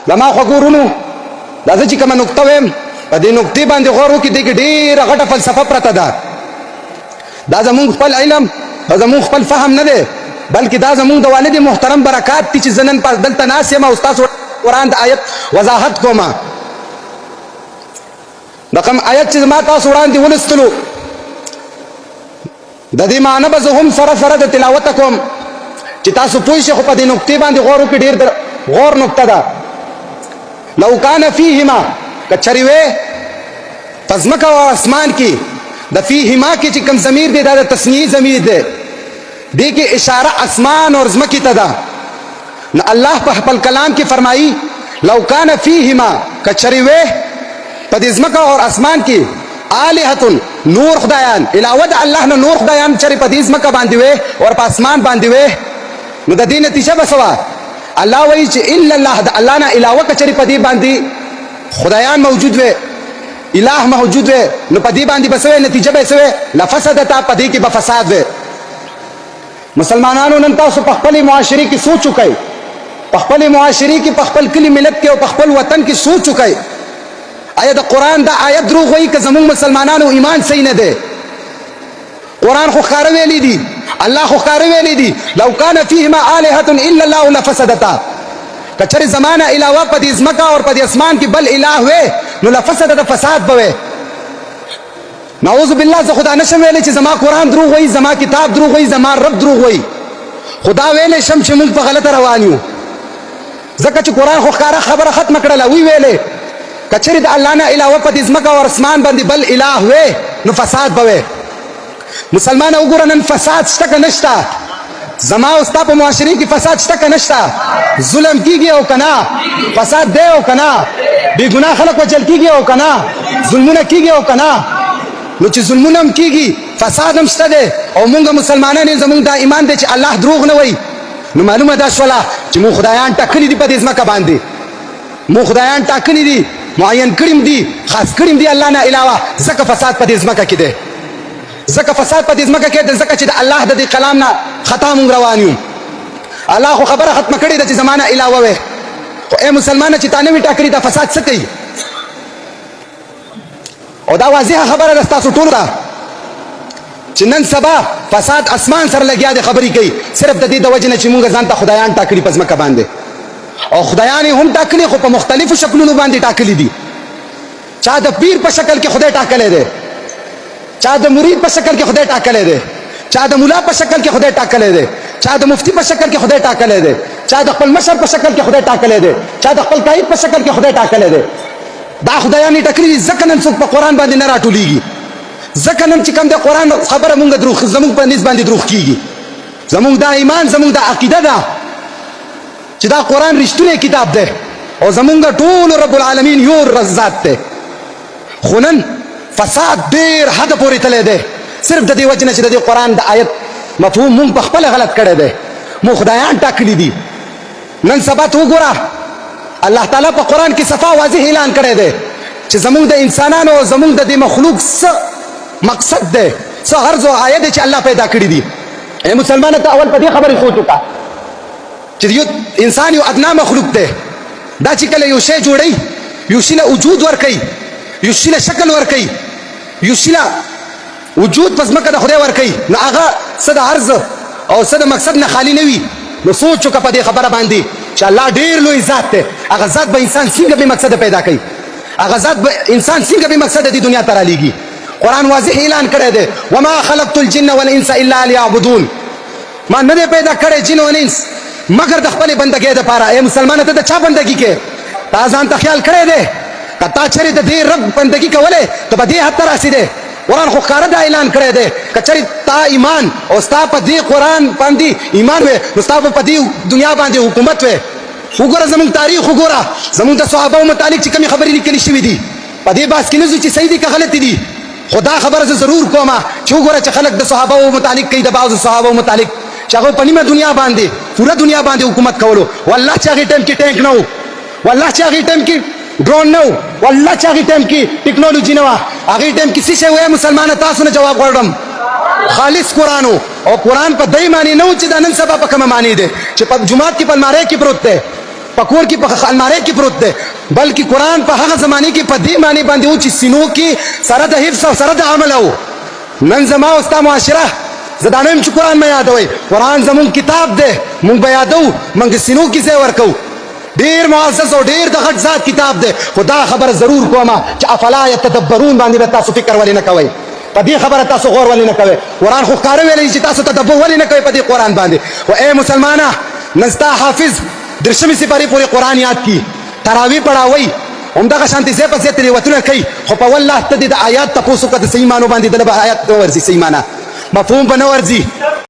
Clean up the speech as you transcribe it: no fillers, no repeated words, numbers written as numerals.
زما خوګورونو دا چې کومه نقطه ویم په دې نقطې باندې غور وکړئ. دې کې ډېره غټه فلسفه پرته ده. دا زمونږ خپل علم دا زمونږ خپل فهم نه دی، بلکې دا زمونږ د والد محترم برکات دي چې زه نن دلته ناست یم او ستاسو قرآن د آیت وضاحت کومه. د کوم آیت چې زما تاسو وړاندې ولستلو د دې معنی به زه هم سره سره د تلاوت کوم چې تاسو پوه شئ. خو په دې نقطې باندې غور وکړئ، ډېر غور نقطه ده. لو کان فیهما کچری وې په ځمکه او اسمان کې د فیهما کې چې کوم ضمیر دی دا د تسنیې ضمیر دی، دې کې اشاره اسمان اور ځمکې ته ده. نو الله په خپل کلام کې فرمایي لو کان فیهما کچری وې په دې ځمکه او اسمان کې آلهة نور خدایان علاوه د الله نه نور خدایان چری په دې ځمکه باندې وې او په اسمان باندې وې، نو د دې نتیجه به سوا الله وایي چې الا الله د الله نه علاوه کچری په دې باندې خدایان موجود وې اله موجود وې، نو په دې باندې بسوي نتیجه به سوي لفسدتا په دې کې به فساد وې. مسلمانانو نن تاسو په خپل معاشري کې سوچ چکئ، په خپل معاشري کې په خپل کلی ملت کې او په خپل وطن کې سوچ چکئ آیا د قرآن دا آیت دروغ وایي که زمونږ مسلمانانو ایمان صحیح نه دی؟ قرآن خو ښکاره ویلی دي، الله خو ښکاره ویلی دي لو کان فیهما آلهة الا الله لفسدتا. کچری زمانه علاوه په دې ځمکه او په دې اسمان کې بل اله وې نو لفسدتا فساد به وې. نعوذ بالله زه خدا نشم ویلی چې زما قرآن دروغ وایي، زما کتاب دروغ وایي، زما رب دروغ وایي. خدا ویلی شم چې موږ په غلطه روان یو، ځکه چې قرآن خو ښکاره خبره ختمه کړله. وی ویلې کچری د الله نه علاوه په دې ځمکه او اسمان باندې بل اله وې نو فساد به وې. مسلمان وګوره نن فساد شته که نشته؟ زما او ستا په معاشري کې فساد شته که نشته؟ ظلم کیږي او کنه؟ فساد دی او کنه؟ بې ګناه خلک وژل کیږي او کنه؟ ظلمونه کیږي او کنه؟ نو چې ظلمونه هم کیږي فساد هم شته دی او مونږ مسلمانان زمونږ دا ایمان دی چې الله دروغ نه وایي. نو معلومه دا شوله چې مونږ خدایان ټاکلي دي په دې ځمکه باندې، مونږ خدایان ټاکلي دي، معین کړیم دي، خاص کړیم دي الله نه علاوه. ځکه فساد په دې ځمکه کې دی، ځکه فساد په دې ځمکه کې دی، ځکه چې د الله د دې کلام نه خطا مونږ روان یو. الله خو خبره ختمه کړې ده چې زمانه علاوه وې، خو ای مسلمانه چې تا نه وي ټاکلي دا فساد څه کوي؟ او دا واضحه خبره ده ستاسو ټولو ته چې نن سبا فساد اسمان سره لګیا دی. خبرې کوي صرف د دې د وجې نه چې مونږ ځان ته خدایان ټاکلي په ځمکه باندې، او خدایان هم ټاکلي خو په مختلفو شکلونو باندې ټاکلي دي. چا د پیر په شکل کې خدای ټاکلی دی، چا د مرید په شکل کې خدای ټاکلی دی، چا د مولا په شکل کې خدای ټاکلی دی، چا د مفتی په شکل کې خدای ټاکلی دی، چا د خپل مشر په شکل کې خدای ټاکلی دی، چا د خپل قائد په شکل کې خدای ټاکلی دی. دا خدایان یې ټاکلي دي. ځکه نن څوک په قرآن باندې نه راټولېږي، ځکه نن چې کوم د قرآن خبره مونږ دروغ زمونږ په نسبت باندې دروغ کېږي. زمونږ دا ایمان زمونږ دا عقیده ده چې دا قرآن رښتونی کتاب دی او زمونږ ټول رب العالمین یو ذات دی. خو نن فساد ډېر حد پورې تللی دی صرف د دې وجې نه چې د دې قرآن د آیت مفهوم مونږ په خپله غلط کړی دی. مونږ خدایان ټاکلي دي. نن سبا ته وګوره الله تعالی په قرآن کې صفا واضح اعلان کړی دی چې زمونږ د انسانانو او زمونږ د دې مخلوق څه مقصد دی، څه غرض او غایه دی چې الله پیدا کړي دي. ای مسلمانه ته اول په دې خبرې سوچ وکړه چې یو انسان یو ادنا مخلوق دی. دا چې کله یو شی جوړوي، یو شي له وجود ورکوي، یو شي له شکل ورکوي، یو شي له وجود په ځمکه د خدای ورکوي، نو هغه څه د عرض او څه د مقصد نه خالي نه وي. نو سوچ وکړه په دې خبره باندې چې الله ډېر لوی ذات دی. هغه ذات به انسان څنګه بې مقصده پیدا کوي، هغه ذات به انسان څنګه بې مقصده دې دنیا ته رالیږي. قرآن واضح اعلان کړی دی وما خلقت الجن والانس الا ليعبدون. ما نه دی پیدا کړی جن او انس مگر د خپلې بندګۍ دپاره. ای مسلمانه ته د چا بندګي کې؟ تا ځان ته خیال کړی دی که تا چېرې د دې رب بندګي کولی ته به دې حد ته رسېدی. قرآن خو ښکاره دا اعلان کړی دی که چېرې تا ایمان او ستا په دې قرآن باندې ایمان وی نو ستا به په دې دنیا باندې حکومت وی. وګوره زمونږ تاریخ وګوره، زمونږ د صحابهو متعلق چې کومې خبرې لیکلې شوي دي په دې بحث کې نه ځو چې صحیح دي که غلطې دي. خو دا خبره زه ضرور کومه چې وګوره چې خلک د صحابهو متعلق کوي، د بعضو صحابهو متعلق چې هغوی په نیمه دنیا باندې پوره دنیا باندې حکومت کولو. والله چې هغې ټایم کې ټینک نه و، والله چې هغې ټایم کې ډرون نه و، والله چې هغې ټایم کې ټیکنالوژي نه وه. هغې ټایم کې څه شی وایي مسلمانه؟ تاسو نه جواب غواړم. خالص قرآن و او قرآن په دې معنی نه و چې دا نن سبا په کومه معنی دی چې په جومات کې په المارۍ کې پروت دی. په کور کې په الماری کې پروت دی، بلکې قرآن په هغه زمانه کې په دې معنی باندې و چې سینو کې سره د حفظ او سره د عمل و. نن زما او ستا معاشره زه دا نه یم چې قرآن مې یادوئ، قرآن زمونږ کتاب دی، مونږ به یادو، مونږ سینو کې ځای ورکو. ډیر معزز او ډیر د غټ ذات کتاب دی، خو دا خبره ضرور کومه چې افلا یتدبرون باندې به تاسو فکر ولې نه کوئ، په دې خبره تاسو غور ولې نه کوئ. قرآن خو ښکاره ویلی چې تاسو تدبر ولې نه کوئ په دې قرآن باندې. و ای مسلمانه، نن ستا حافظ درشمې سپارې پورې قرآن یاد کی، تراوی پړاوئ، همدغه شانتې ځای په ځای تلاوتونه کوي، خو په والله ته دې د آیات تپوس وکړه د صحیح معنو باندې دله به آیات نه ورځي، صحیح معنا مفهوم به نه ورځي.